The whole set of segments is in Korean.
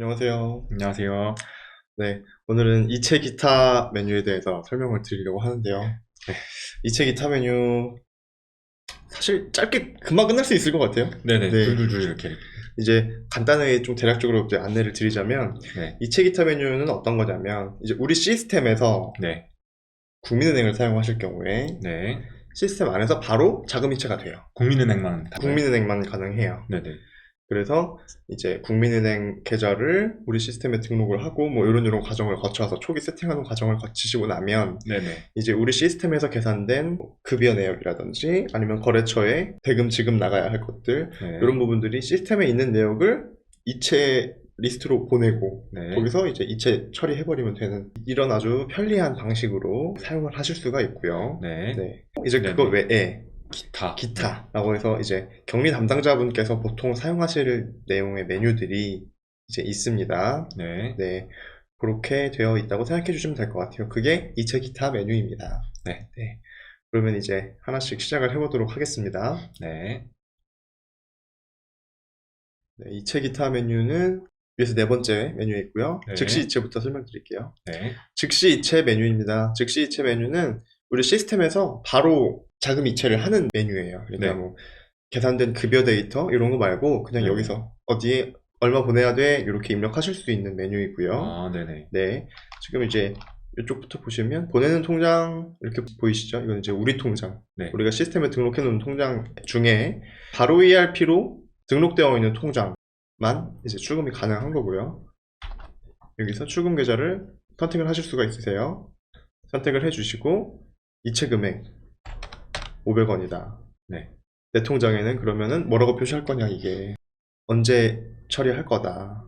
안녕하세요. 안녕하세요. 네, 오늘은 이체 기타 메뉴에 대해서 설명을 드리려고 하는데요. 네. 이체 기타 메뉴 사실 짧게 금방 끝날 수 있을 것 같아요. 네네, 네, 줄줄줄 이렇게. 이제 간단하게 좀 대략적으로 이제 안내를 드리자면 네, 이체 기타 메뉴는 어떤 거냐면 이제 우리 시스템에서 네, 국민은행을 사용하실 경우에 네. 시스템 안에서 바로 자금 이체가 돼요. 국민은행만 다. 국민은행만 가능해요. 네네. 그래서 이제 국민은행 계좌를 우리 시스템에 등록을 하고 뭐 이런 과정을 거쳐서 초기 세팅하는 과정을 거치시고 나면 네네. 이제 우리 시스템에서 계산된 급여 내역이라든지 아니면 거래처에 대금 지금 나가야 할 것들 네. 이런 부분들이 시스템에 있는 내역을 이체 리스트로 보내고 네. 거기서 이제 이체 처리해버리면 되는 이런 아주 편리한 방식으로 사용을 하실 수가 있고요. 네. 네. 이제 네네. 그거 외에 기타. 기타라고 해서 이제 격리 담당자분께서 보통 사용하실 내용의 메뉴들이 이제 있습니다. 네. 네. 그렇게 되어 있다고 생각해 주시면 될 것 같아요. 그게 이체 기타 메뉴입니다. 네. 네. 그러면 이제 하나씩 시작을 해보도록 하겠습니다. 네. 네, 이체 기타 메뉴는 위에서 네 번째 메뉴에 있고요. 네. 즉시 이체부터 설명드릴게요. 네. 즉시 이체 메뉴입니다. 즉시 이체 메뉴는 우리 시스템에서 바로 자금 이체를 하는 메뉴예요. 그러니까 네. 뭐 계산된 급여 데이터 이런 거 말고 그냥 네. 여기서 어디에 얼마 보내야 돼 이렇게 입력하실 수 있는 메뉴이고요. 아, 네네. 네, 지금 이제 이쪽부터 보시면 보내는 통장 이렇게 보이시죠? 이건 이제 우리 통장, 네. 우리가 시스템에 등록해 놓은 통장 중에 바로 ERP로 등록되어 있는 통장만 이제 출금이 가능한 거고요. 여기서 출금 계좌를 선택을 하실 수가 있으세요. 선택을 해주시고 이체 금액 500원이다. 네. 내 통장에는 그러면은 뭐라고 표시할 거냐, 이게 언제 처리할 거다,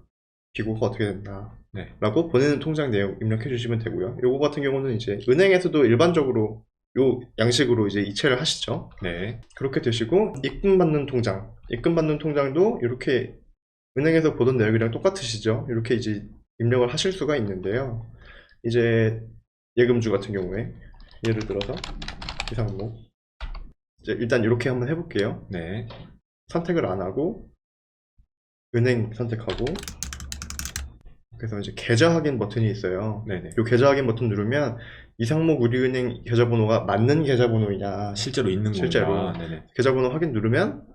비고가 어떻게 된다 네. 라고 보내는 통장 내용 입력해 주시면 되고요. 요거 같은 경우는 이제 은행에서도 일반적으로 요 양식으로 이제 이체를 하시죠. 네. 그렇게 되시고 입금받는 통장, 입금받는 통장도 이렇게 은행에서 보던 내용이랑 똑같으시죠. 이렇게 이제 입력을 하실 수가 있는데요. 이제 예금주 같은 경우에 예를 들어서 이상목 이제 일단 이렇게 한번 해볼게요. 네. 선택을 안 하고 은행 선택하고 그래서 이제 계좌 확인 버튼이 있어요. 네네. 이 계좌 확인 버튼 누르면 이상목 우리은행 계좌번호가 맞는 계좌번호이냐, 실제로 있는 실제로 건가? 네네. 계좌번호 확인 누르면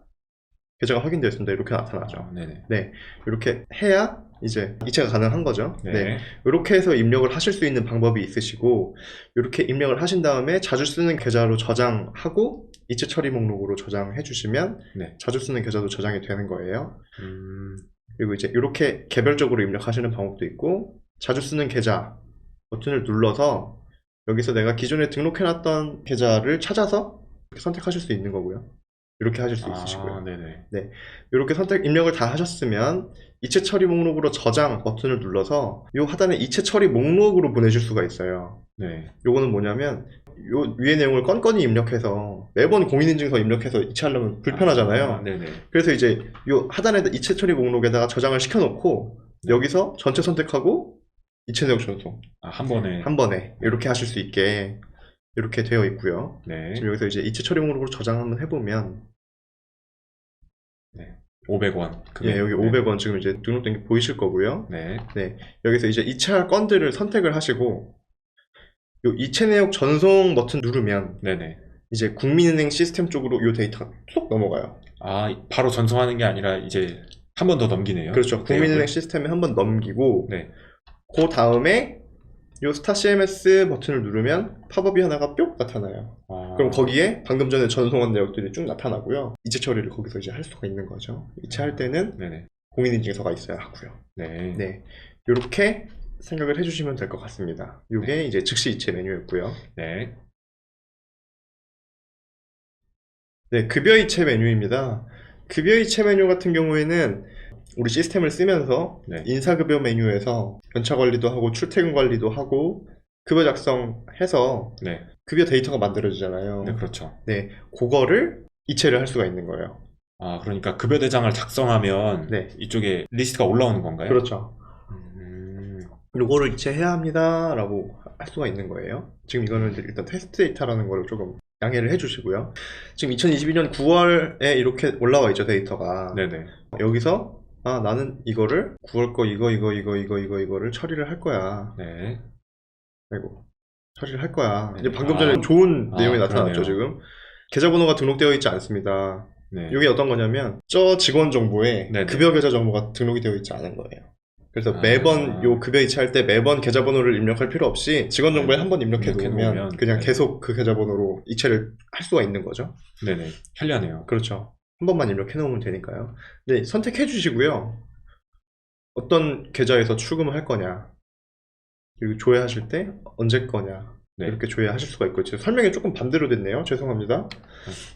계좌가 확인되었습니다. 이렇게 나타나죠. 아, 네네. 네, 이렇게 해야 이제 이체가 가능한 거죠. 네. 네, 이렇게 해서 입력을 하실 수 있는 방법이 있으시고 이렇게 입력을 하신 다음에 자주 쓰는 계좌로 저장하고 이체 처리 목록으로 저장해 주시면 네. 자주 쓰는 계좌도 저장이 되는 거예요. 음, 그리고 이제 이렇게 개별적으로 입력하시는 방법도 있고 자주 쓰는 계좌 버튼을 눌러서 여기서 내가 기존에 등록해놨던 계좌를 찾아서 선택하실 수 있는 거고요. 이렇게 하실 수 있으시고요. 네네. 네, 이렇게 선택 입력을 다 하셨으면 이체 처리 목록으로 저장 버튼을 눌러서 이 하단에 이체 처리 목록으로 보내실 수가 있어요. 네. 요거는 뭐냐면 요 위의 내용을 건건히 입력해서 매번 공인인증서 입력해서 이체하려면 불편하잖아요. 네네. 그래서 이제 요 하단에 이체 처리 목록에다가 저장을 시켜놓고 여기서 전체 선택하고 이체 내역 전송 한 번에. 한 번에 이렇게 하실 수 있게 이렇게 되어 있고요. 네. 지금 여기서 이제 이체 처리 목록으로 저장 한번 해보면 네. 500원. 예, 여기 500원 지금 이제 등록된 게 보이실 거고요. 네. 네, 여기서 이제 이체할 건들을 선택을 하시고 요 이체 내역 전송 버튼 누르면 네네. 이제 국민은행 시스템 쪽으로 요 데이터가 쏙 넘어가요. 아, 바로 전송하는 게 아니라 이제 한 번 더 넘기네요. 그렇죠. 국민은행 내역을. 시스템에 한번 넘기고 네. 그 다음에 요 스타 CMS 버튼을 누르면 팝업이 하나가 뿅 나타나요. 그럼 거기에 방금 전에 전송한 내역들이 쭉 나타나고요. 이체 처리를 거기서 이제 할 수가 있는 거죠. 이체할 때는 네네. 공인인증서가 있어야 하고요. 네. 네, 이렇게 생각을 해주시면 될 것 같습니다. 이게 이제 즉시 이체 메뉴였고요. 네. 네, 급여 이체 메뉴입니다. 급여 이체 메뉴 같은 경우에는 우리 시스템을 쓰면서 네. 인사급여 메뉴에서 연차 관리도 하고 출퇴근 관리도 하고 급여 작성해서 네. 급여 데이터가 만들어지잖아요. 네, 그렇죠. 네, 그거를 이체를 할 수가 있는 거예요. 아, 그러니까 급여 대장을 작성하면 네. 이쪽에 리스트가 올라오는 건가요? 그렇죠. 음, 요거를 이체해야 합니다 라고 할 수가 있는 거예요. 지금 이거는 일단 테스트 데이터라는 거를 조금 양해를 해주시고요. 지금 2022년 9월에 이렇게 올라와 있죠, 데이터가. 네네. 여기서 아, 나는 이거를 9월 거 이거를 처리를 할 거야. 네. 아이고, 처리를 할 거야. 네. 이제 방금 전에 좋은 내용이 나타났죠, 그러네요. 지금. 계좌번호가 등록되어 있지 않습니다. 네. 이게 어떤 거냐면, 저 직원 정보에 네네. 급여 계좌 정보가 등록이 되어 있지 않은 거예요. 그래서 아. 매번 요 급여 이체할 때 매번 계좌번호를 입력할 필요 없이 직원 정보에 네. 한번 입력해 놓으면 입력해놓으면, 그냥 네. 계속 그 계좌번호로 이체를 할 수가 있는 거죠. 네네. 편리하네요. 그렇죠. 한 번만 입력해 놓으면 되니까요. 네, 선택해 주시고요. 어떤 계좌에서 출금을 할 거냐, 그리고 조회하실 때 언제 거냐, 네. 이렇게 조회하실 수가 있고, 지금 설명이 조금 반대로 됐네요. 죄송합니다.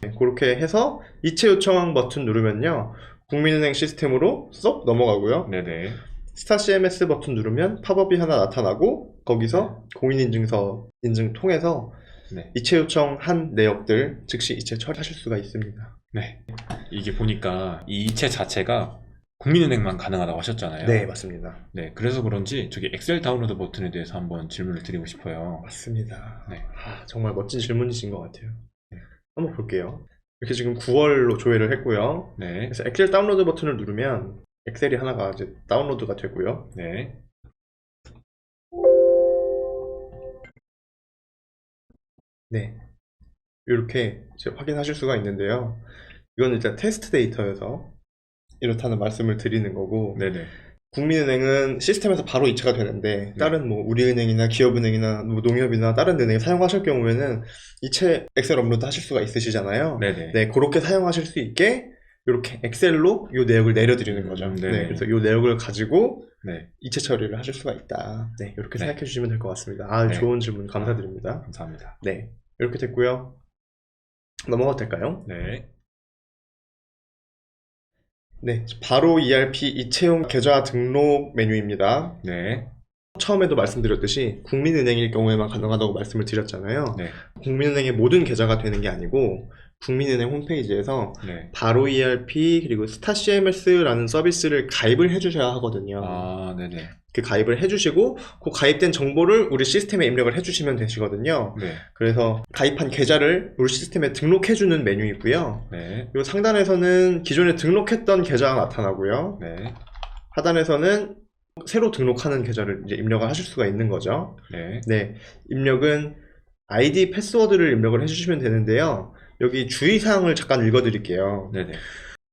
네, 그렇게 해서 이체 요청 버튼 누르면요, 국민은행 시스템으로 쏙 넘어가고요. 네네. 스타 CMS 버튼 누르면 팝업이 하나 나타나고, 거기서 공인인증서 인증 통해서 네. 이체 요청한 내역들 즉시 이체 처리하실 수가 있습니다. 네. 이게 보니까 이 이체 자체가 국민은행만 가능하다고 하셨잖아요. 네, 맞습니다. 네. 그래서 그런지 저기 엑셀 다운로드 버튼에 대해서 한번 질문을 드리고 싶어요. 맞습니다. 네. 아, 정말 멋진 질문이신 것 같아요. 한번 볼게요. 이렇게 지금 9월로 조회를 했고요. 네. 그래서 엑셀 다운로드 버튼을 누르면 엑셀이 하나가 이제 다운로드가 되고요. 네. 네. 이렇게 이제 확인하실 수가 있는데요. 이건 일단 테스트 데이터여서 이렇다는 말씀을 드리는 거고, 네네. 국민은행은 시스템에서 바로 이체가 되는데, 다른 뭐 우리은행이나 기업은행이나 뭐 농협이나 다른 은행 사용하실 경우에는 이체 엑셀 업로드 하실 수가 있으시잖아요. 네네. 네, 그렇게 사용하실 수 있게 이렇게 엑셀로 이 내역을 내려드리는 거죠. 네네. 네, 그래서 이 내역을 가지고 네. 이체 처리를 하실 수가 있다. 네, 이렇게 네. 생각해 주시면 될 것 같습니다. 아, 네. 좋은 질문 감사드립니다. 감사합니다. 네, 이렇게 됐고요. 넘어가도 될까요? 네. 네, 바로 ERP 이체용 계좌 등록 메뉴입니다. 네. 처음에도 말씀드렸듯이 국민은행일 경우에만 가능하다고 말씀을 드렸잖아요. 네. 국민은행의 모든 계좌가 되는 게 아니고 국민은행 홈페이지에서 네. 바로 ERP 그리고 스타 CMS라는 서비스를 가입을 해주셔야 하거든요. 아, 네네. 그 가입을 해주시고 그 가입된 정보를 우리 시스템에 입력을 해주시면 되시거든요. 네. 그래서 가입한 계좌를 우리 시스템에 등록해주는 메뉴이고요. 네. 요 상단에서는 기존에 등록했던 계좌가 나타나고요. 네. 하단에서는 새로 등록하는 계좌를 이제 입력을 하실 수가 있는 거죠. 네. 네, 입력은 아이디 패스워드를 입력을 해주시면 되는데요. 여기 주의사항을 잠깐 읽어드릴게요. 네네.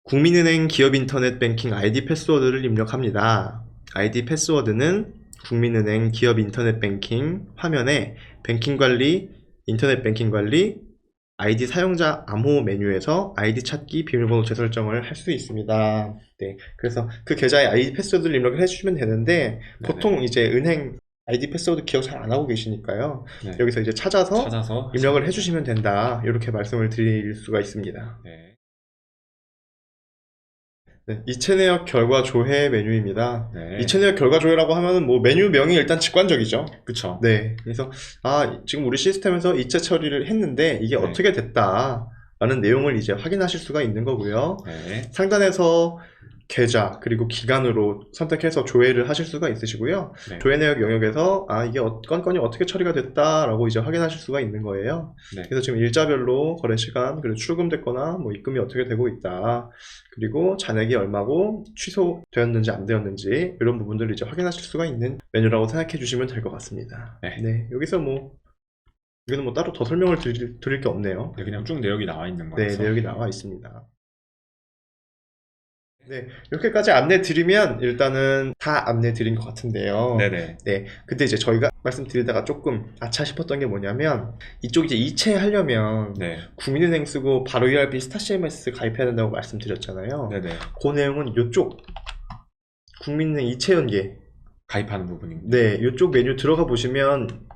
국민은행 기업인터넷 뱅킹 아이디 패스워드를 입력합니다. 아이디 패스워드는 국민은행 기업인터넷 뱅킹 화면에 뱅킹 관리, 인터넷 뱅킹 관리, 아이디 사용자 암호 메뉴에서 아이디 찾기, 비밀번호 재설정을 할 수 있습니다. 네, 그래서 그 계좌의 아이디 패스워드를 입력을 해주시면 되는데, 보통 이제 은행 아이디 패스워드 기억 잘 안 하고 계시니까요. 네. 여기서 이제 찾아서 입력을 하시면 해주시면 된다. 이렇게 말씀을 드릴 수가 있습니다. 네. 네, 이체 내역 결과 조회 메뉴입니다. 네. 이체 내역 결과 조회라고 하면은 뭐 메뉴명이 일단 직관적이죠. 그쵸. 네, 그래서 지금 우리 시스템에서 이체 처리를 했는데 이게 네. 어떻게 됐다라는 내용을 이제 확인하실 수가 있는 거고요. 네. 상단에서 계좌 그리고 기간으로 선택해서 조회를 하실 수가 있으시고요. 네. 조회 내역 영역에서 이게 건건이 어떻게 처리가 됐다라고 이제 확인하실 수가 있는 거예요. 네. 그래서 지금 일자별로 거래 시간 그리고 출금됐거나 뭐 입금이 어떻게 되고 있다, 그리고 잔액이 얼마고 취소되었는지 안 되었는지 이런 부분들을 이제 확인하실 수가 있는 메뉴라고 생각해 주시면 될 것 같습니다. 네. 여기서 여기는 뭐 따로 더 설명을 드릴 게 없네요. 네, 그냥 쭉 내역이 나와 있는 네, 거라서. 내역이 나와 있습니다. 네, 이렇게까지 안내 드리면 일단은 다 안내 드린 것 같은데요. 네네. 네, 근데 이제 저희가 말씀드리다가 조금 아차 싶었던 게 뭐냐면, 이쪽 이제 이체하려면 네. 국민은행 쓰고 바로 ERP 스타 CMS 가입해야 된다고 말씀드렸잖아요. 네네. 그 내용은 이쪽 국민은행 이체 연계, 가입하는 부분입니다. 네, 이쪽 메뉴 들어가 보시면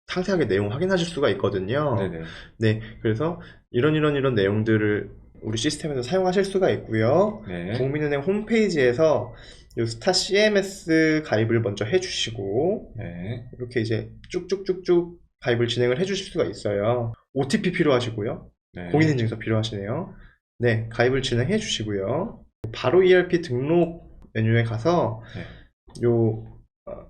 상세하게 내용 확인하실 수가 있거든요. 네네. 네, 그래서 이런 내용들을 우리 시스템에서 사용하실 수가 있고요. 네. 국민은행 홈페이지에서 이 스타 CMS 가입을 먼저 해주시고, 네. 이렇게 이제 쭉쭉쭉쭉 가입을 진행을 해주실 수가 있어요. OTP 필요하시고요. 네. 공인인증서 필요하시네요. 네, 가입을 진행해 주시고요. 바로 ERP 등록 메뉴에 가서 네.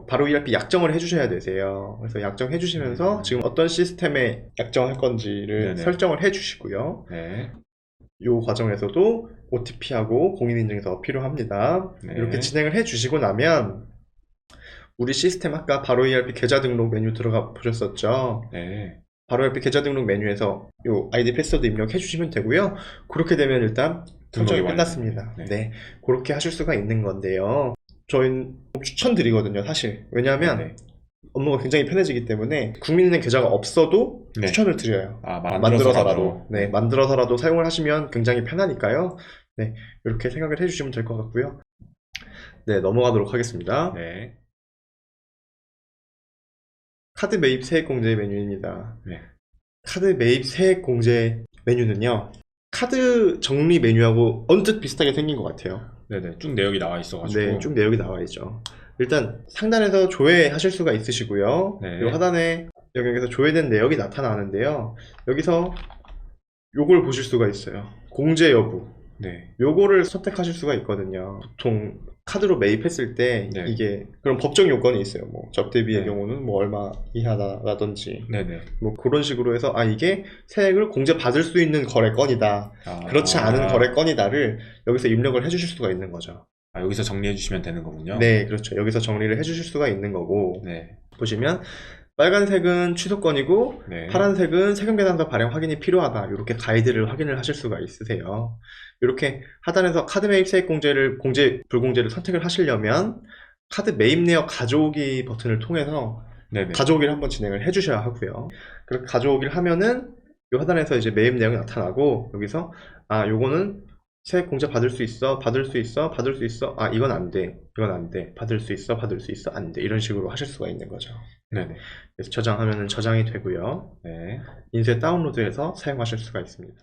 바로 ERP 약정을 해주셔야 되세요. 그래서 약정해 주시면서 지금 어떤 시스템에 약정할 건지를 네네. 설정을 해 주시고요. 네. 이 과정에서도 OTP하고 공인인증서 필요합니다. 네. 이렇게 진행을 해주시고 나면 우리 시스템 아까 바로 ERP 계좌 등록 메뉴 들어가 보셨었죠? 네. 바로 ERP 계좌 등록 메뉴에서 요 아이디 패스워드 입력해 주시면 되고요. 그렇게 되면 일단 설정이 등록이 끝났습니다. 완료돼요. 네, 그렇게 하실 수가 있는 건데요. 저희는 추천드리거든요, 사실. 왜냐하면 네. 업무가 굉장히 편해지기 때문에 국민은행 계좌가 없어도 네. 추천을 드려요. 아, 만들어서라도. 네, 만들어서라도 사용을 하시면 굉장히 편하니까요. 네, 이렇게 생각을 해주시면 될 것 같고요. 네, 넘어가도록 하겠습니다. 네. 카드 매입 세액 공제 메뉴입니다. 네. 카드 매입 세액 공제 메뉴는요, 카드 정리 메뉴하고 언뜻 비슷하게 생긴 것 같아요. 네네. 쭉 내역이 나와 있어가지고. 네, 쭉 내역이 나와 있죠. 일단 상단에서 조회하실 수가 있으시고요. 네. 이 하단에 여기에서 조회된 내역이 나타나는데요. 여기서 요걸 보실 수가 있어요. 공제 여부. 네. 요거를 선택하실 수가 있거든요. 보통 카드로 매입했을 때 네. 이게 그런 법정 요건이 있어요. 뭐 접대비의 네. 경우는 뭐 얼마 이하다라든지 네네. 뭐 그런 식으로 해서 아 이게 세액을 공제받을 수 있는 거래건이다. 아, 그렇지 않은 거래건이다를 여기서 입력을 해주실 수가 있는 거죠. 아, 여기서 정리해 주시면 되는 거군요. 네, 그렇죠. 여기서 정리를 해주실 수가 있는 거고 네. 보시면 빨간색은 취소건이고 네. 파란색은 세금계산서 발행 확인이 필요하다. 이렇게 가이드를 확인을 하실 수가 있으세요. 이렇게 하단에서 카드 매입 세액 공제를 불공제를 선택을 하시려면 카드 매입 내역 가져오기 버튼을 통해서 네네. 가져오기를 한번 진행을 해주셔야 하고요. 그렇게 가져오기를 하면은 이 하단에서 이제 매입 내역이 나타나고 여기서 아 요거는 세액 공제 받을 수 있어, 받을 수 있어, 받을 수 있어. 아 이건 안 돼, 이건 안 돼. 받을 수 있어, 받을 수 있어, 안 돼. 이런 식으로 하실 수가 있는 거죠. 네네. 그래서 저장하면은 저장이 되고요. 네. 인쇄 다운로드해서 사용하실 수가 있습니다.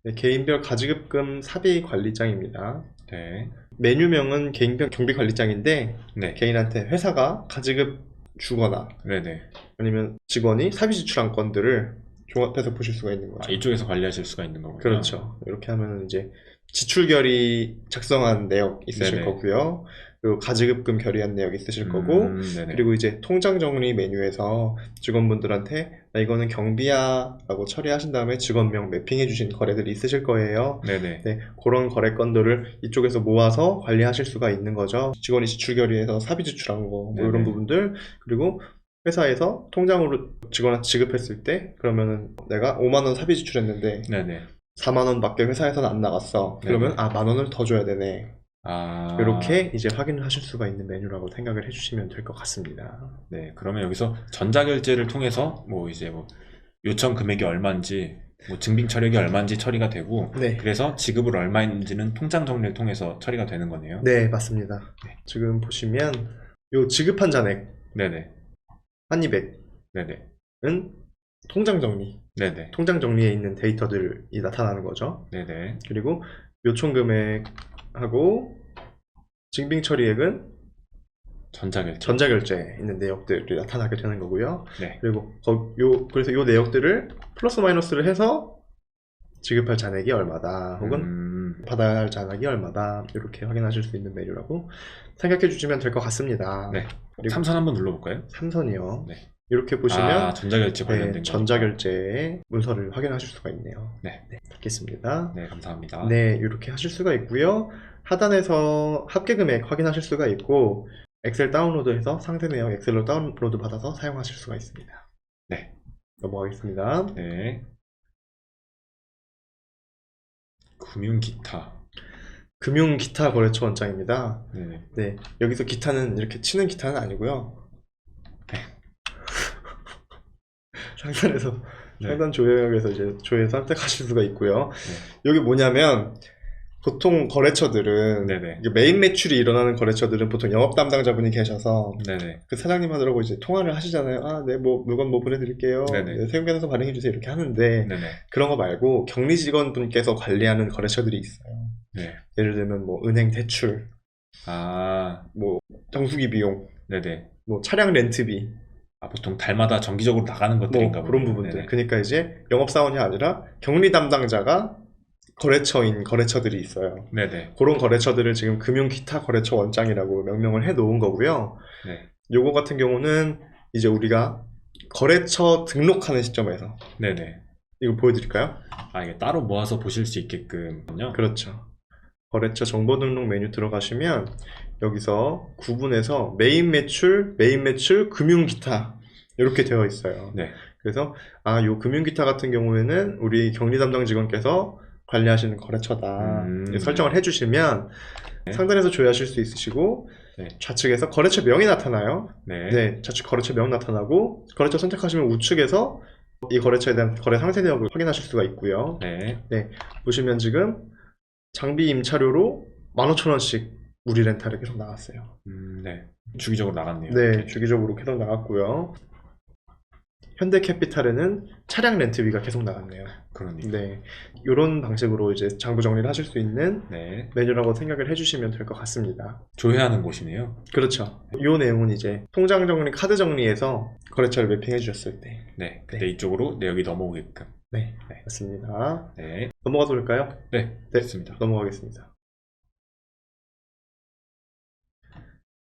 네, 개인별 가지급금 사비 관리장입니다. 네. 메뉴명은 개인별 경비 관리장인데 네. 개인한테 회사가 가지급 주거나 네네. 아니면 직원이 사비 지출한 건들을 종합해서 보실 수가 있는 아, 거죠. 이쪽에서 관리하실 수가 있는 거군요. 그렇죠. 이렇게 하면 이제 지출 결의 작성한 내역 있으실 네네. 거고요. 그리고 가지급금 결의한 내역 있으실 거고, 네네. 그리고 이제 통장 정리 메뉴에서 직원분들한테 나 이거는 경비야 라고 처리하신 다음에 직원명 매핑해 주신 거래들이 있으실 거예요. 네네. 네, 그런 거래건들을 이쪽에서 모아서 관리하실 수가 있는 거죠. 직원이 지출 결의해서 사비 지출한 거, 뭐 이런 네네. 부분들, 그리고 회사에서 통장으로 직원한테 지급했을 때 그러면은 내가 5만 원 사비 지출했는데 네네. 4만 원밖에 회사에서는 안 나갔어. 그러면 네네. 아, 만 원을 더 줘야 되네. 아. 이렇게 이제 확인을 하실 수가 있는 메뉴라고 생각을 해주시면 될 것 같습니다. 네. 그러면 여기서 전자결제를 통해서 뭐 이제 뭐 요청 금액이 얼마인지 뭐 증빙 처리액이 얼마인지 처리가 되고 네, 그래서 지급을 얼마인지는 통장 정리를 통해서 처리가 되는 거네요. 네 맞습니다. 네. 지금 보시면 요 지급한 잔액 네네. 한입액은 네네. 통장 정리, 네네. 통장 정리에 있는 데이터들이 나타나는 거죠. 네네. 그리고 요청 금액하고 증빙 처리액은 전자결제. 전자결제에 있는 내역들이 나타나게 되는 거고요. 네. 그리고 그래서 요 내역들을 플러스 마이너스를 해서 지급할 잔액이 얼마다 혹은 받아야 할 잔액이 얼마다 이렇게 확인하실 수 있는 메뉴라고 생각해 주시면 될 것 같습니다. 네. 그리고 삼선 한번 눌러볼까요? 삼선이요. 네. 이렇게 보시면 아, 전자결제 관련된 네, 거. 전자결제의 문서를 확인하실 수가 있네요. 네. 닫겠습니다. 네, 감사합니다. 네, 이렇게 하실 수가 있고요. 하단에서 합계 금액 확인하실 수가 있고 엑셀 다운로드해서 상세 내역 엑셀로 다운로드 받아서 사용하실 수가 있습니다. 네. 넘어가겠습니다. 네. 금융 기타. 금융 기타 거래처 원장입니다. 네네. 네, 여기서 기타는 이렇게 치는 기타는 아니고요. 네. 상단에서 네. 상단 조회역에서 이제 조회 선택하실 수가 있고요. 네. 여기 뭐냐면 보통 거래처들은 네네. 이게 메인 매출이 일어나는 거래처들은 보통 영업 담당자분이 계셔서 네네. 그 사장님하고 이제 통화를 하시잖아요. 아, 네, 뭐 물건 뭐 보내드릴게요. 네네. 네, 세금계산서 발행해 주세요. 이렇게 하는데 네네. 그런 거 말고 격리 직원분께서 관리하는 거래처들이 있어요. 네. 예를 들면 뭐 은행 대출, 아, 뭐 정수기 비용, 네네. 뭐 차량 렌트비, 아, 보통 달마다 정기적으로 나가는 뭐 것들인가 그런 보네요. 부분들. 네네. 그러니까 이제 영업사원이 아니라 격리 담당자가 거래처인 거래처들이 있어요. 네네. 그런 거래처들을 지금 금융 기타 거래처 원장이라고 명명을 해 놓은 거고요. 네. 요거 같은 경우는 이제 우리가 거래처 등록하는 시점에서 네네. 이거 보여드릴까요? 이게 따로 모아서 보실 수 있게끔요. 그렇죠. 거래처 정보 등록 메뉴 들어가시면 여기서 구분해서 메인 매출, 금융 기타 이렇게 되어 있어요. 네. 그래서 요 금융 기타 같은 경우에는 우리 격리 담당 직원께서 관리하시는 거래처다. 설정을 해주시면 네. 상단에서 조회하실 수 있으시고 네. 좌측에서 거래처 명이 나타나요. 네. 네, 좌측 거래처 명 나타나고 거래처 선택하시면 우측에서 이 거래처에 대한 거래 상세 내역을 확인하실 수가 있고요. 네. 보시면 지금 장비 임차료로 15,000원씩 무리 렌탈이 계속 나왔어요. 네. 주기적으로 나갔네요. 네, 주기적으로 계속 나갔고요. 현대캐피탈에는 차량 렌트비가 계속 나갔네요. 그러네요. 네, 이런 방식으로 이제 장부 정리를 하실 수 있는 네. 메뉴라고 생각을 해주시면 될 것 같습니다. 조회하는 곳이네요. 그렇죠. 이 내용은 이제 통장 정리, 카드 정리에서 거래처를 매핑해 주셨을 때. 네. 그때 이쪽으로 내역이 넘어오게끔. 네, 네. 맞습니다. 네. 넘어가도 될까요? 네. 네. 됐습니다. 넘어가겠습니다.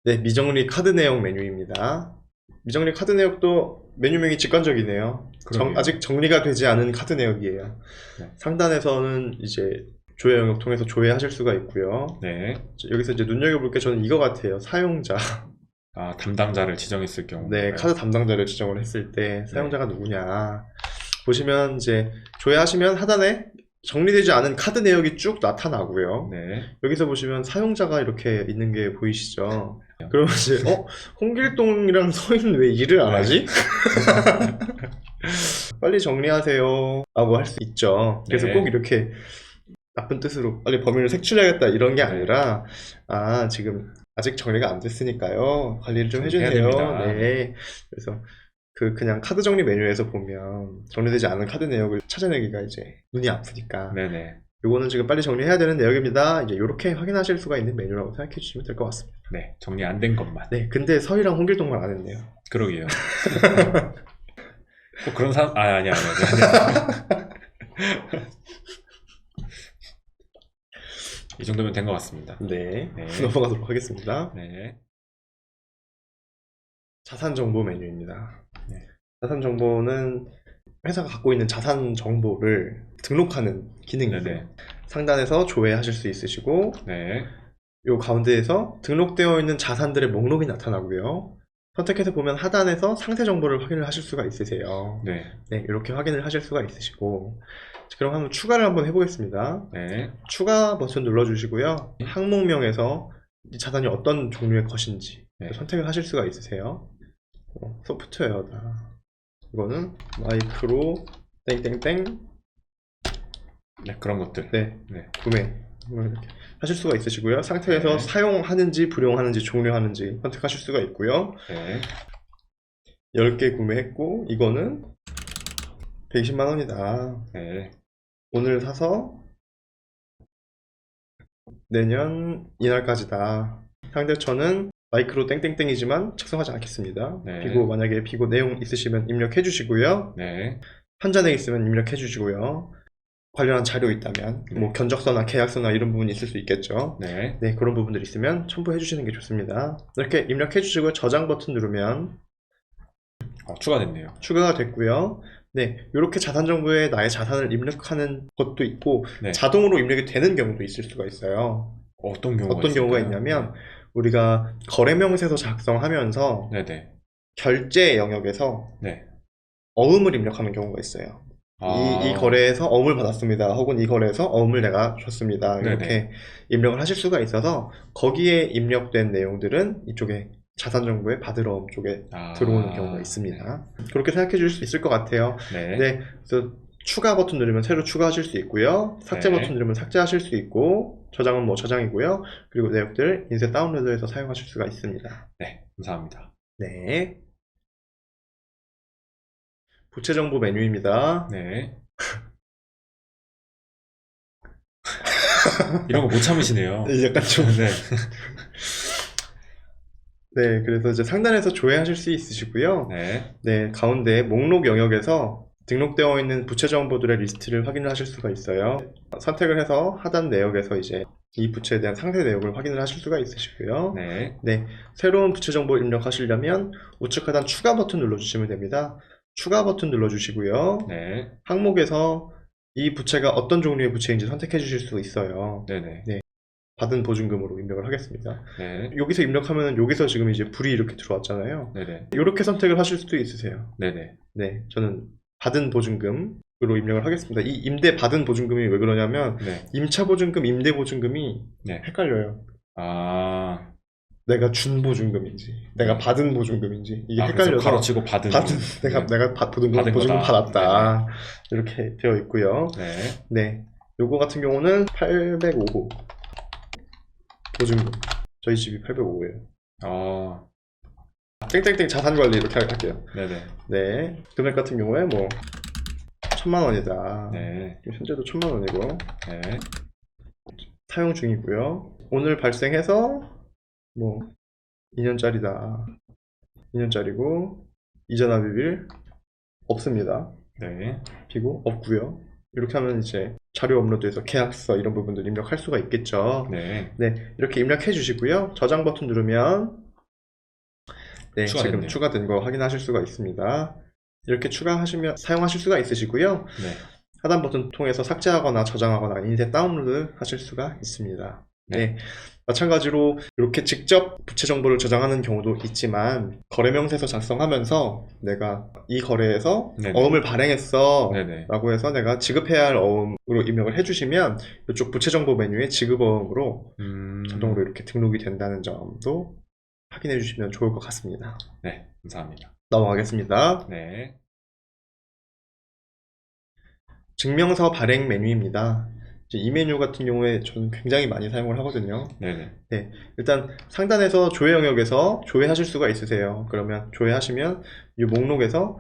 네, 미정리 카드 내역 메뉴입니다. 미정리 카드 내역도 메뉴명이 직관적이네요. 그러게요. 아직 정리가 되지 않은 카드 내역이에요. 네. 상단에서는 이제 조회 영역 통해서 조회하실 수가 있고요. 네. 여기서 이제 눈여겨볼 게 저는 이거 같아요. 사용자. 담당자를 지정했을 경우. 네, 카드 담당자를 지정을 했을 때 사용자가 누구냐. 보시면 이제 조회하시면 하단에 정리되지 않은 카드 내역이 쭉 나타나고요. 네. 여기서 보시면 사용자가 이렇게 있는 게 보이시죠? 그러면 이제 홍길동이랑 서인 왜 일을 안 하지? 빨리 정리하세요 라고 할 수 있죠. 그래서 네. 꼭 이렇게 나쁜 뜻으로 빨리 범인을 색출해야겠다 이런 게 아니라 지금 아직 정리가 안 됐으니까요. 관리를 좀 해야 해주세요. 됩니다. 네. 그래서 그냥 카드 정리 메뉴에서 보면 정리되지 않은 카드 내역을 찾아내기가 이제 눈이 아프니까. 네네. 요거는 지금 빨리 정리해야 되는 내역입니다. 이제 이렇게 확인하실 수가 있는 메뉴라고 생각해 주시면 될 것 같습니다. 네. 정리 안 된 것만. 네, 근데 서희랑 홍길동만 안 했네요. 그러게요. 꼭 그런 사람, 아니야. 이 정도면 된 것 같습니다. 네, 네. 넘어가도록 하겠습니다. 네. 자산 정보 메뉴입니다. 네. 자산 정보는 회사가 갖고 있는 자산 정보를 등록하는 기능이에요. 네네. 상단에서 조회하실 수 있으시고, 네. 요 가운데에서 등록되어 있는 자산들의 목록이 나타나고요. 선택해서 보면 하단에서 상세 정보를 확인을 하실 수가 있으세요. 네. 네, 이렇게 확인을 하실 수가 있으시고, 그럼 한번 추가를 한번 해보겠습니다. 네. 추가 버튼 눌러주시고요. 항목명에서 이 자산이 어떤 종류의 것인지 네. 선택을 하실 수가 있으세요. 소프트웨어다. 이거는 마이크로 땡땡땡. 네. 그런 것들. 네, 네. 구매 이렇게 하실 수가 있으시고요. 상태에서 네. 사용하는지 불용하는지 종료하는지 선택하실 수가 있고요. 네. 10개 구매했고 이거는 120만 원이다. 네. 오늘 사서 내년 이날까지다. 상대처는 마이크로 땡땡땡이지만 작성하지 않겠습니다. 네. 그리고 만약에 비고 내용 있으시면 입력해 주시고요. 네. 현잔액 있으면 입력해 주시고요. 관련한 자료 있다면 네. 뭐 견적서나 계약서나 이런 부분이 있을 수 있겠죠. 네. 네, 그런 부분들이 있으면 첨부해 주시는 게 좋습니다. 이렇게 입력해 주시고 저장 버튼 누르면 추가됐네요. 추가가 됐고요. 네, 이렇게 자산 정보에 나의 자산을 입력하는 것도 있고 네. 자동으로 입력이 되는 경우도 있을 수가 있어요. 어떤 경우가 어떤 경우가 있을까요? 있냐면 우리가 거래명세서 작성하면서 네네. 결제 영역에서 네. 어음을 입력하는 경우가 있어요. 이 거래에서 어음을 받았습니다. 혹은 이 거래에서 어음을 내가 줬습니다. 이렇게 네네. 입력을 하실 수가 있어서 거기에 입력된 내용들은 이쪽에 자산정보의 받으러 쪽에 들어오는 경우가 있습니다. 그렇게 생각해 주실 수 있을 것 같아요. 네. 네, 그래서 추가 버튼 누르면 새로 추가하실 수 있고요. 삭제 네. 버튼 누르면 삭제하실 수 있고 저장은 뭐 저장이고요. 그리고 내역들 인쇄 다운로드해서 사용하실 수가 있습니다. 네. 감사합니다. 네. 부채 정보 메뉴입니다. 네. 이런 거 못 참으시네요. 약간 좀 네. 네, 그래서 이제 상단에서 조회하실 수 있으시고요. 네. 네, 가운데 목록 영역에서 등록되어 있는 부채 정보들의 리스트를 확인을 하실 수가 있어요. 선택을 해서 하단 내역에서 이제 이 부채에 대한 상세 내역을 확인을 하실 수가 있으시고요. 네. 네, 새로운 부채 정보 입력하시려면 우측 하단 추가 버튼 눌러주시면 됩니다. 추가 버튼 눌러주시고요. 네. 항목에서 이 부채가 어떤 종류의 부채인지 선택해 주실 수 있어요. 네네. 받은 보증금으로 입력을 하겠습니다. 네. 여기서 입력하면 여기서 지금 이제 불이 이렇게 들어왔잖아요. 네네. 이렇게 선택을 하실 수도 있으세요. 네네. 네, 저는 받은 보증금으로 입력을 하겠습니다. 이 임대 받은 보증금이 왜 그러냐면 네. 임차 보증금, 임대 보증금이 네. 헷갈려요. 아. 내가 준 보증금인지, 내가 네. 받은 보증금인지 이게 그래서 헷갈려서 가로치고 받은. 내가 보증금 받은 거다. 받았다 이렇게 되어 있고요. 네. 네, 요거 같은 경우는 805호 보증금. 저희 집이 805호예요. 아. 땡땡땡 자산관리 이렇게 할게요. 네네. 네, 금액 같은 경우에 뭐 1,000만 원이다. 네. 현재도 1,000만 원이고 네. 사용 중이고요. 오늘 발생해서 뭐 2년짜리다. 2년짜리고 이전 합의일 없습니다. 네. 비고 없고요. 이렇게 하면 이제 자료 업로드해서 계약서 이런 부분들 입력할 수가 있겠죠. 네. 네, 이렇게 입력해 주시고요. 저장 버튼 누르면 네, 추가됐네요. 지금 추가된 거 확인하실 수가 있습니다. 이렇게 추가하시면 사용하실 수가 있으시고요. 네. 하단 버튼 통해서 삭제하거나 저장하거나 인쇄 다운로드 하실 수가 있습니다. 네. 마찬가지로 이렇게 직접 부채 정보를 저장하는 경우도 있지만 거래명세서 작성하면서 내가 이 거래에서 네네. 어음을 발행했어 네네. 라고 해서 내가 지급해야 할 어음으로 입력을 해주시면 이쪽 부채 정보 메뉴에 지급어음으로 자동으로 이렇게 등록이 된다는 점도 확인해 주시면 좋을 것 같습니다. 네. 감사합니다. 넘어가겠습니다. 네. 증명서 발행 메뉴입니다. 이제 이 메뉴 같은 경우에 저는 굉장히 많이 사용을 하거든요. 네네. 일단 상단에서 조회 영역에서 조회하실 수가 있으세요. 그러면 조회하시면 이 목록에서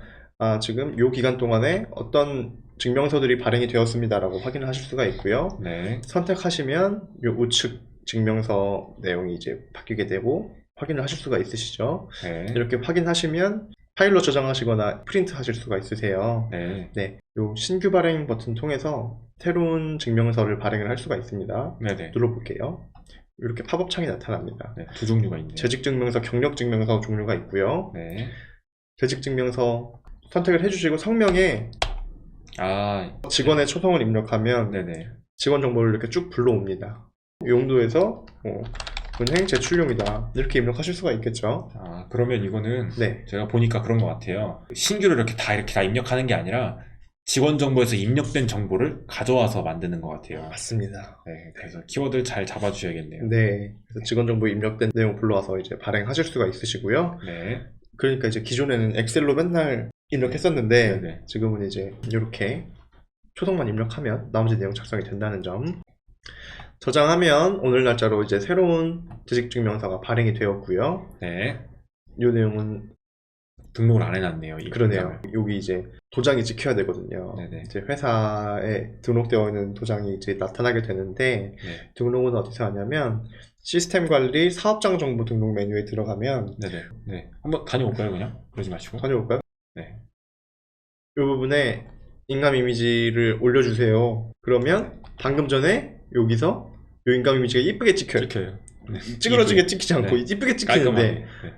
지금 이 기간 동안에 어떤 증명서들이 발행이 되었습니다 라고 확인을 하실 수가 있고요. 네. 선택하시면 이 우측 증명서 내용이 이제 바뀌게 되고 확인을 하실 수가 있으시죠. 네. 이렇게 확인하시면 파일로 저장하시거나 프린트 하실 수가 있으세요. 네. 네, 요 신규 발행 버튼 통해서 새로운 증명서를 발행을 할 수가 있습니다. 네네. 눌러볼게요. 이렇게 팝업 창이 나타납니다. 네. 두 종류가 있네요. 재직증명서, 경력증명서 종류가 있고요. 네. 재직증명서 선택을 해주시고 성명에 직원의 초성을 입력하면 네네. 직원 정보를 이렇게 쭉 불러옵니다. 용도에서 은행 제출용이다 이렇게 입력하실 수가 있겠죠. 그러면 이거는 네, 제가 보니까 그런 것 같아요. 신규를 이렇게 다 입력하는 게 아니라 직원 정보에서 입력된 정보를 가져와서 만드는 것 같아요. 맞습니다. 네. 그래서 키워드를 잘 잡아주셔야겠네요. 네, 그래서 직원 정보 입력된 내용 불러와서 이제 발행하실 수가 있으시고요. 네. 그러니까 이제 기존에는 엑셀로 맨날 입력했었는데 네네. 지금은 이제 이렇게 초성만 입력하면 나머지 내용 작성이 된다는 점. 저장하면 오늘 날짜로 이제 새로운 재직증명서가 발행이 되었고요. 네. 이 내용은 등록을 안 해놨네요. 이 그러네요. 문장을. 여기 이제 도장이 찍혀야 되거든요. 네네. 이제 회사에 등록되어 있는 도장이 이제 나타나게 되는데 네. 등록은 어디서 하냐면 시스템 관리 사업장 정보 등록 메뉴에 들어가면 네네. 네. 한번 다녀올까요, 그냥? 그러지 마시고. 다녀볼까요? 네. 이 부분에 인감 이미지를 올려주세요. 그러면 방금 전에 여기서 이 인감 이미지가 이쁘게 찍혀요. 찍혀요. 네. 찌그러지게 찍히지 않고 네. 이쁘게 찍히는데 깔끔하게. 네.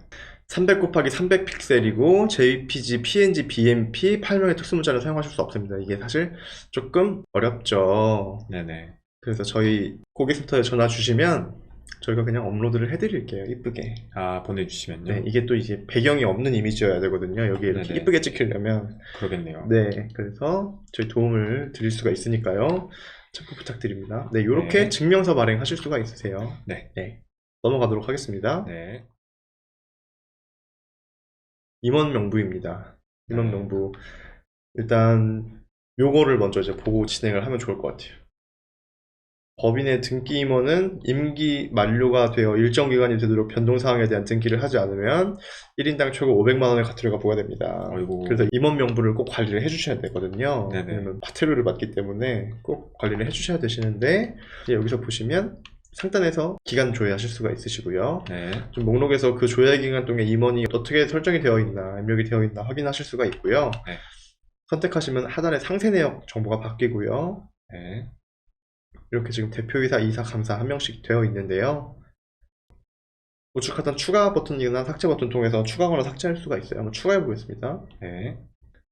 300 곱하기 300 픽셀이고 JPG, PNG, BMP 8명의 특수문자를 사용하실 수 없습니다. 이게 사실 조금 어렵죠. 네네. 그래서 저희 고객센터에 전화 주시면 저희가 그냥 업로드를 해드릴게요. 이쁘게. 보내주시면요. 네, 이게 또 이제 배경이 없는 이미지여야 되거든요. 여기 이렇게 네네. 이쁘게 찍히려면. 그러겠네요. 네, 그래서 저희 도움을 드릴 수가 있으니까요. 참고 부탁드립니다. 네, 이렇게 네. 증명서 발행하실 수가 있으세요. 네. 넘어가도록 하겠습니다. 네. 임원 명부입니다. 임원 네. 명부. 일단 요거를 먼저 이제 보고 진행을 하면 좋을 것 같아요. 법인의 등기 임원은 임기 만료가 되어 일정 기간이 되도록 변동사항에 대한 등기를 하지 않으면 1인당 최고 500만 원의 과태료가 부과됩니다. 어이구. 그래서 임원 명부를 꼭 관리를 해주셔야 되거든요. 네네. 왜냐면 과태료를 받기 때문에 꼭 관리를 해주셔야 되시는데 이제 여기서 보시면 상단에서 기간 조회하실 수가 있으시고요. 네. 좀 목록에서 그 조회 기간 동안 임원이 어떻게 설정이 되어 있나, 입력이 되어 있나 확인하실 수가 있고요. 네. 선택하시면 하단에 상세 내역 정보가 바뀌고요. 네. 이렇게 지금 대표이사, 이사, 감사 한 명씩 되어 있는데요. 우측 하단 추가 버튼이나 삭제 버튼 통해서 추가하거나 삭제할 수가 있어요. 한번 추가해 보겠습니다. 네.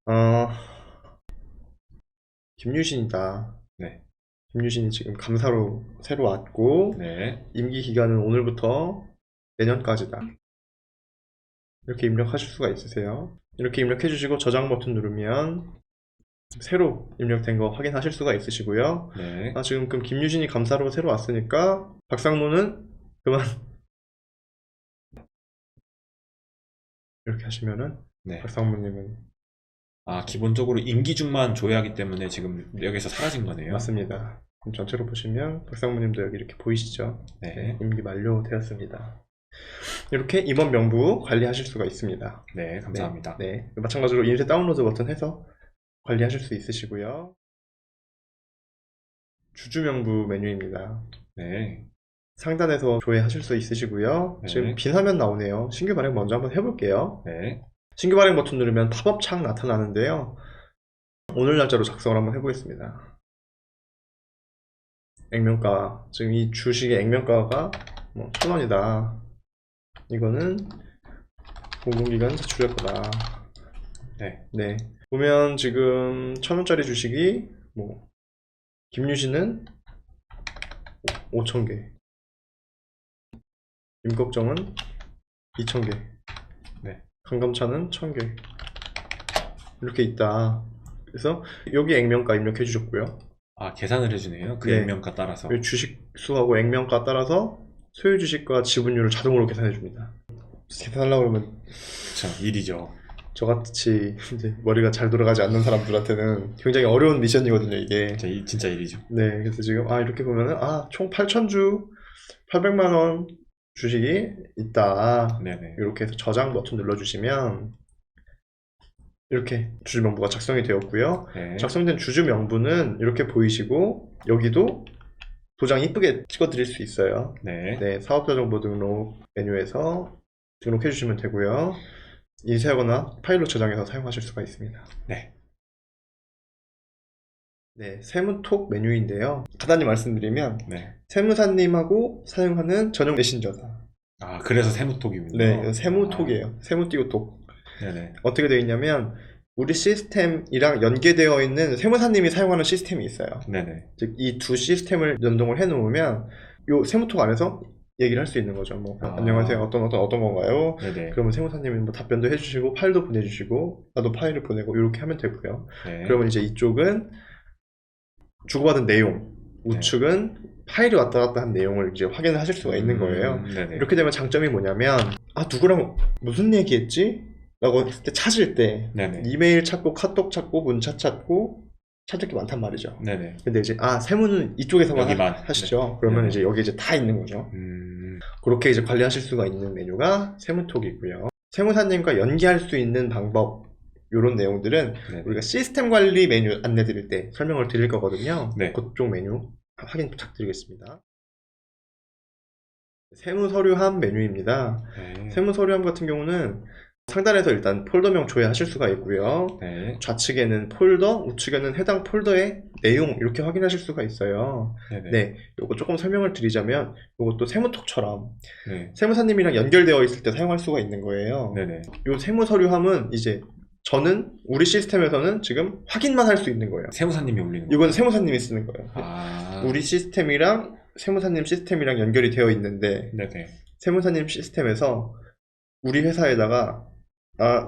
어, 김유신이다. 네. 김유신이 지금 감사로 새로 왔고, 네. 임기 기간은 오늘부터 내년까지다. 이렇게 입력하실 수가 있으세요. 이렇게 입력해 주시고 저장 버튼 누르면 새로 입력된 거 확인하실 수가 있으시고요. 네. 지금 그럼 김유신이 감사로 새로 왔으니까 박상무는 그만 이렇게 하시면은 네. 박상무님은 기본적으로 임기중만 조회하기 때문에 지금 여기서 사라진 거네요. 맞습니다. 그럼 전체로 보시면 박상무님도 여기 이렇게 보이시죠? 네. 임기 만료되었습니다. 이렇게 임원 명부 관리하실 수가 있습니다. 네, 감사합니다. 네. 마찬가지로 인쇄 다운로드 버튼 해서 관리하실 수 있으시고요. 주주 명부 메뉴입니다. 네. 상단에서 조회하실 수 있으시고요. 네. 지금 빈 화면 나오네요. 신규 발행 먼저 한번 해볼게요. 네. 신규 발행 버튼 누르면 팝업 창 나타나는데요. 오늘 날짜로 작성을 한번 해보겠습니다. 액면가, 지금 이 주식의 액면가가 1,000원이다. 이거는 공공기관 제출할 거다. 네. 보면 지금 1,000원짜리 주식이 김유신은 5,000개, 임꺽정은 2,000개, 네. 강감차는 1,000개 이렇게 있다. 그래서 여기 액면가 입력해 주셨고요. 계산을 해주네요. 그 네. 액면가 따라서. 여기 주식 수하고 액면가 따라서 소유 주식과 지분율을 자동으로 계산해 줍니다. 계산하려고 그러면 그렇죠. 일이죠. 저같이 이제 머리가 잘 돌아가지 않는 사람들한테는 굉장히 어려운 미션이거든요, 이게. 진짜 일이죠. 네, 그래서 지금 이렇게 보면은 총 8,000주 800만 원 주식이 있다. 네네. 이렇게 해서 저장 버튼 눌러주시면 이렇게 주주 명부가 작성이 되었고요. 네. 작성된 주주 명부는 이렇게 보이시고 여기도 도장 이쁘게 찍어 드릴 수 있어요. 네. 사업자 정보 등록 메뉴에서 등록해 주시면 되고요. 인쇄하거나 파일로 저장해서 사용하실 수가 있습니다. 네. 세무톡 메뉴인데요. 간단히 말씀드리면 네. 세무사님하고 사용하는 전용 메신저다. 그래서 세무톡이군요. 네, 세무톡이에요. 세무 띄고 톡. 네네. 어떻게 되어 있냐면 우리 시스템이랑 연계되어 있는 세무사님이 사용하는 시스템이 있어요. 네네. 즉 이 두 시스템을 연동을 해 놓으면 요 세무톡 안에서 얘기를 할 수 있는 거죠. 안녕하세요. 어떤 건가요? 네네. 그러면 세무사님이 답변도 해주시고 파일도 보내주시고 나도 파일을 보내고 이렇게 하면 되고요. 네. 그러면 이제 이쪽은 주고받은 내용, 우측은 파일이 왔다 갔다 한 내용을 이제 확인을 하실 수가 있는 거예요. 네네. 이렇게 되면 장점이 뭐냐면 누구랑 무슨 얘기했지? 라고 찾을 때 네네. 이메일 찾고 카톡 찾고 문자 찾고 찾을 게 많단 말이죠. 네네. 근데 이제 세무는 이쪽에서만 여기만 하시죠. 네. 그러면 네네. 이제 여기 이제 다 있는 거죠. 그렇게 이제 관리하실 수가 있는 메뉴가 세무톡이고요. 세무사님과 연계할 수 있는 방법 이런 내용들은 네네. 우리가 시스템 관리 메뉴 안내 드릴 때 설명을 드릴 거거든요. 네. 그쪽 메뉴 확인 부탁드리겠습니다. 세무서류함 메뉴입니다. 네. 세무서류함 같은 경우는 상단에서 일단 폴더명 조회하실 수가 있고요. 네. 좌측에는 폴더, 우측에는 해당 폴더의 내용 이렇게 확인하실 수가 있어요. 네네. 요거 조금 설명을 드리자면 요것도 세무톡처럼 네. 세무사님이랑 연결되어 있을 때 사용할 수가 있는 거예요. 네네. 요 세무서류함은 이제 저는 우리 시스템에서는 지금 확인만 할 수 있는 거예요. 세무사님이 올리는 거예요. 이건 세무사님이 쓰는 거예요. 우리 시스템이랑 세무사님 시스템이랑 연결이 되어 있는데 네네. 세무사님 시스템에서 우리 회사에다가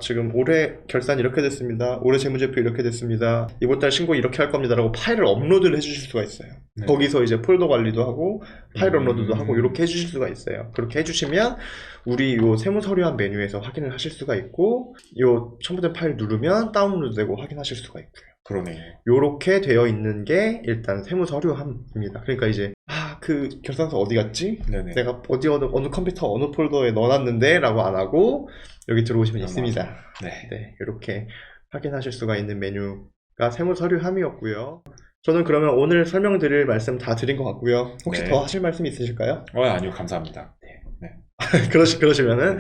지금 올해 결산 이렇게 됐습니다. 올해 재무제표 이렇게 됐습니다. 이번 달 신고 이렇게 할 겁니다. 라고 파일을 업로드를 해주실 수가 있어요. 네. 거기서 이제 폴더 관리도 하고 파일 업로드도 하고 이렇게 해주실 수가 있어요. 그렇게 해주시면 우리 요 세무서류함 메뉴에서 확인을 하실 수가 있고 요 첨부된 파일 누르면 다운로드 되고 확인하실 수가 있고요. 그러네요. 요렇게 되어 있는 게 일단 세무서류함입니다. 그러니까 이제 그 결산서 어디 갔지? 네네. 내가 어느 컴퓨터 어느 폴더에 넣어놨는데 라고 안 하고 여기 들어오시면 있습니다. 네. 이렇게 확인하실 수가 있는 메뉴가 세무서류함이었고요. 저는 그러면 오늘 설명드릴 말씀 다 드린 것 같고요. 혹시 네. 더 하실 말씀 있으실까요? 아니요, 감사합니다. 그러시면은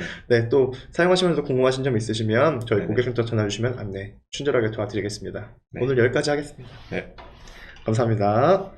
또 사용하시면서 궁금하신 점 있으시면 저희 네네. 고객센터 전화 주시면 안내 친절하게 도와드리겠습니다. 네. 오늘 여기까지 하겠습니다. 네. 감사합니다.